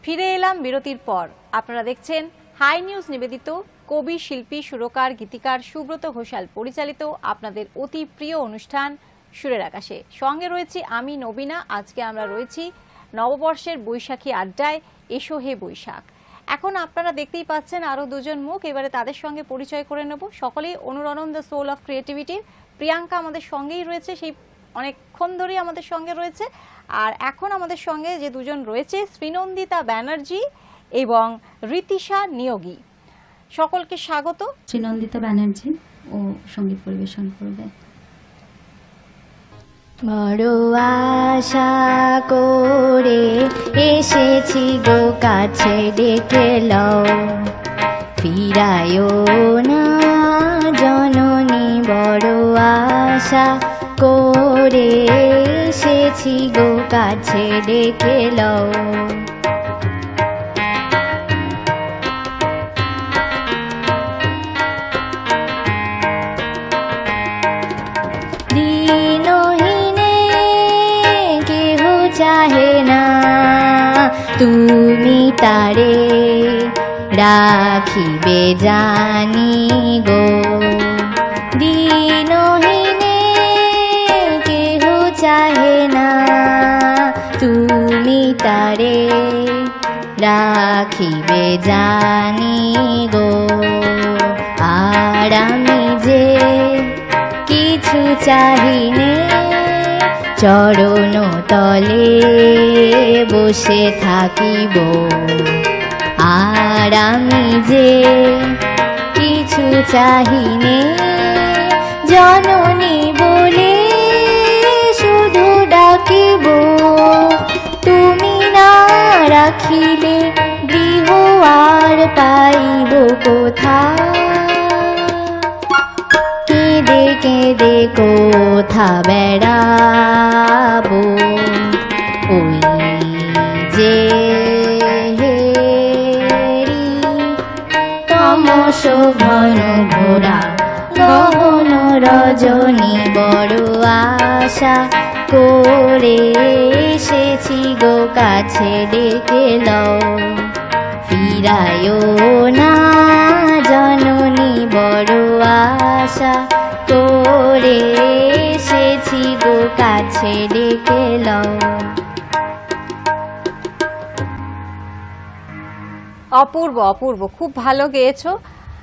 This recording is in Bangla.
ফিরে এলাম বিরতির পর। আপনারা দেখছেন হাই নিউজ নিবেদিত কবি, শিল্পী, সুরকার, গীতিকার সুব্রত ঘোষাল পরিচালিত আপনাদের অতি প্রিয় অনুষ্ঠান সুরের আকাশে। সঙ্গে রয়েছি আমি নবীনা। আজকে আমরা রয়েছি নববর্ষের বৈশাখী আড্ডায়। এসো হে বৈশাখ। এখন আপনারা দেখতেই পাচ্ছেন আরো দুজন মুখ, এবারে তাদের সঙ্গে পরিচয় করে নেব। সকলেই অনুরণন দ্য সোল অফ ক্রিয়েটিভিটির প্রিয়াঙ্কা আমাদের সঙ্গেই রয়েছে, সেই অনেকক্ষণ ধরেই আমাদের সঙ্গে রয়েছে। আর এখন আমাদের সঙ্গে যে দুজন রয়েছে, শ্রীনন্দিতা ব্যানার্জি এবং রীতিশা নিয়োগী। সকলকে স্বাগত। শ্রীনন্দিতা ব্যানার্জি ও সঙ্গীত পরিবেশন করবে। বড় আশা করে এসেছি গো কাছে, ডেকে লও ফিরায়ও না জননী। বড় আশা করে এসেছি গো কাছে, ডেকে লও। চাহে না তুমি তারে রাখিবে জানি গো। দিনহীনে কেহ চাহে না তুমি তারে রাখিবে জানি গো। আর আমি যে কিছু চাহিনে চরণ তলে বসে থাকিব। আর আমি যে কিছু চাহিনে জননী বলে শুধু ডাকিব। তুমি না রাখিলে গৃহ আর পাইব কোথা। কেঁদে কেঁদে কোথা বেড়াবো, ওই যে হেরি তমস ঘন ঘোরা গহন রজনী। বড় আশা করে এসেছি গো কাছে, ডেকে লও ফিরায়ও না জননী। বড় আশা করে এসেছি গো কাছে, ডেকে লও। অপূর্ব অপূর্ব, খুব ভালো গেয়েছো।